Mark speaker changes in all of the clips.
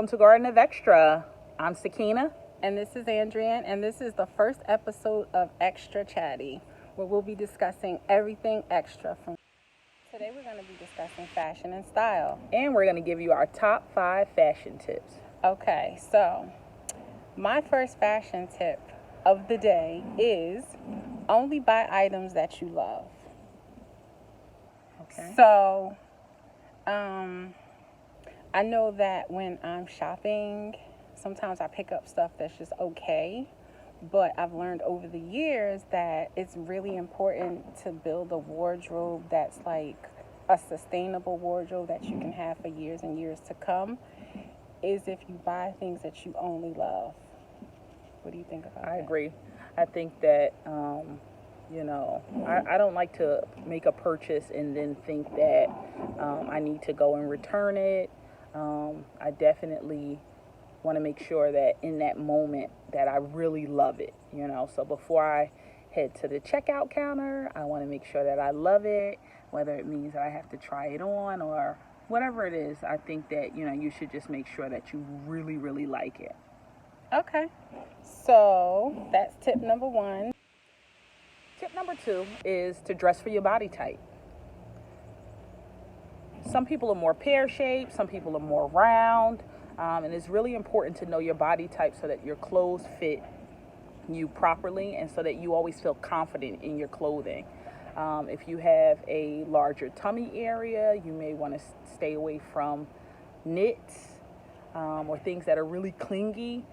Speaker 1: welcome to Garden of Extra. I'm Sakina.
Speaker 2: And this is Andrian, and this is the first episode of Extra Chatty, where we'll be discussing everything extra from. Today we're going to be discussing fashion and style.
Speaker 1: And we're going to give you our top 5 fashion tips.
Speaker 2: Okay, so my first fashion tip of the day is only buy items that you love.
Speaker 1: Okay.
Speaker 2: So, I know that when I'm shopping, sometimes I pick up stuff that's just okay, but I've learned over the years that it's really important to build a wardrobe that's like a sustainable wardrobe that you can have for years and years to come, is if you buy things that you only love. What do you think about that?
Speaker 1: I agree. I think that, I don't like to make a purchase and then think that I need to go and return it. I definitely want to make sure that in that moment that I really love it, So before I head to the checkout counter, I want to make sure that I love it, whether it means that I have to try it on or whatever it is. I think that, you should just make sure that you really, really like it.
Speaker 2: Okay. So that's tip number 1.
Speaker 1: Tip number 2 is to dress for your body type. Some people are more pear-shaped, some people are more round, and it's really important to know your body type so that your clothes fit you properly and so that you always feel confident in your clothing. If you have a larger tummy area, you may want to stay away from knits or things that are really clingy.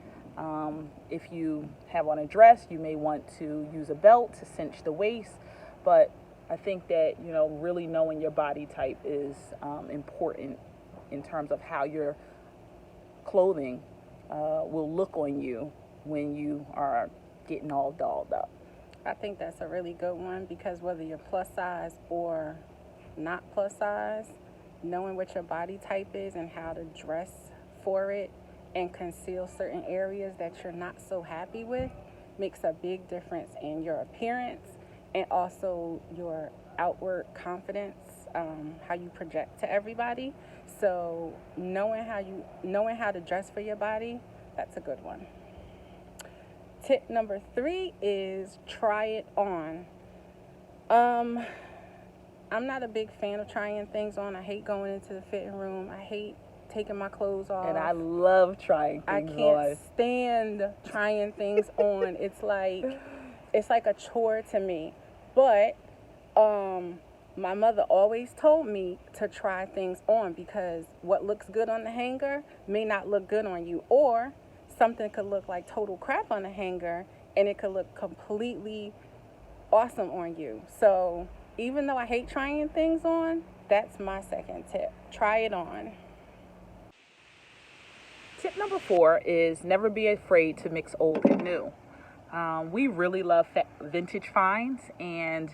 Speaker 1: If you have on a dress, you may want to use a belt to cinch the waist, but I think that, really knowing your body type is important in terms of how your clothing will look on you when you are getting all dolled up.
Speaker 2: I think that's a really good one because whether you're plus size or not plus size, knowing what your body type is and how to dress for it and conceal certain areas that you're not so happy with makes a big difference in your appearance and also your outward confidence, how you project to everybody. So knowing how to dress for your body, that's a good one. Tip number 3 is try it on. I'm not a big fan of trying things on. I hate going into the fitting room. I hate taking my clothes off.
Speaker 1: And I love trying things on.
Speaker 2: I can't stand trying things on. It's like a chore to me. But my mother always told me to try things on because what looks good on the hanger may not look good on you, or something could look like total crap on the hanger and it could look completely awesome on you. So even though I hate trying things on, that's my second tip. Try it on.
Speaker 1: Tip number 4 is never be afraid to mix old and new. We really love vintage finds, and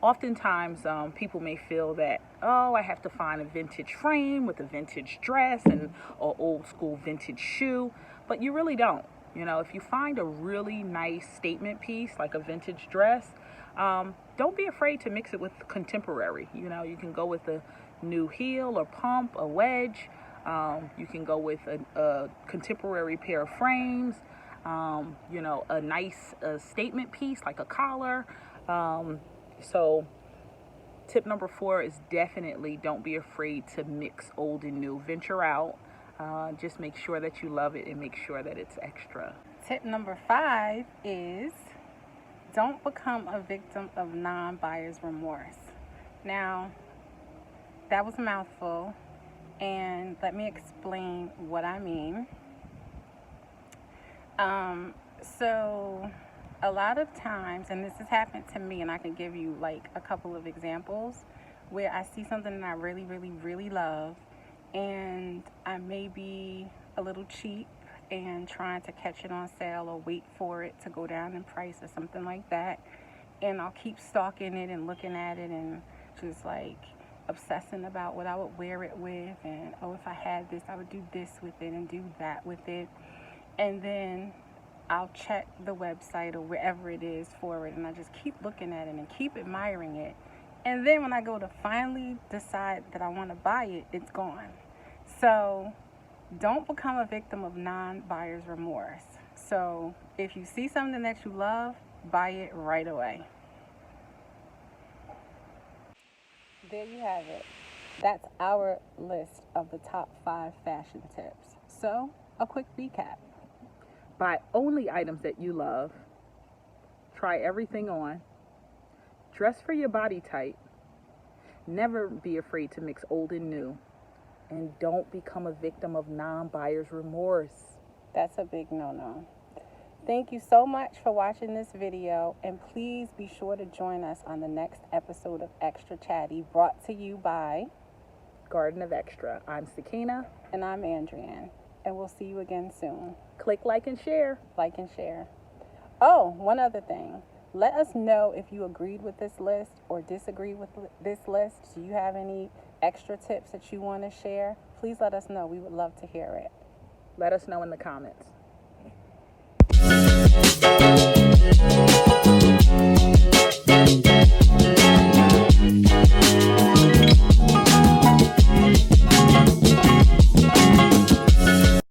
Speaker 1: oftentimes people may feel that, I have to find a vintage frame with a vintage dress and an old school vintage shoe, but you really don't. If you find a really nice statement piece like a vintage dress, don't be afraid to mix it with contemporary. You can go with a new heel or pump, a wedge. You can go with a contemporary pair of frames, a nice statement piece like a collar. So tip number 4 is definitely don't be afraid to mix old and new. Venture out. Just make sure that you love it and make sure that it's extra.
Speaker 2: Tip number 5 is don't become a victim of non-buyer's remorse. Now, that was a mouthful. And let me explain what I mean. So a lot of times, and this has happened to me, and I can give you like a couple of examples where I see something that I really, really, really love, and I may be a little cheap and trying to catch it on sale or wait for it to go down in price or something like that. And I'll keep stalking it and looking at it and just like obsessing about what I would wear it with, and if I had this I would do this with it and do that with it, and then I'll check the website or wherever it is for it, and I just keep looking at it and keep admiring it, and then when I go to finally decide that I want to buy it, it's gone. So Don't become a victim of non-buyer's remorse. So if you see something that you love, buy it right away. There you have it. That's our list of the top 5 fashion tips. So, a quick recap.
Speaker 1: Buy only items that you love. Try everything on. Dress for your body type. Never be afraid to mix old and new. And don't become a victim of non-buyer's remorse.
Speaker 2: That's a big no-no. Thank you so much for watching this video, and please be sure to join us on the next episode of Extra Chatty, brought to you by
Speaker 1: Garden of Extra. I'm Sakina.
Speaker 2: And I'm Andrian, and we'll see you again soon.
Speaker 1: Click like and share.
Speaker 2: Like and share. Oh, one other thing. Let us know if you agreed with this list or disagree with this list. Do you have any extra tips that you want to share? Please let us know. We would love to hear it.
Speaker 1: Let us know in the comments.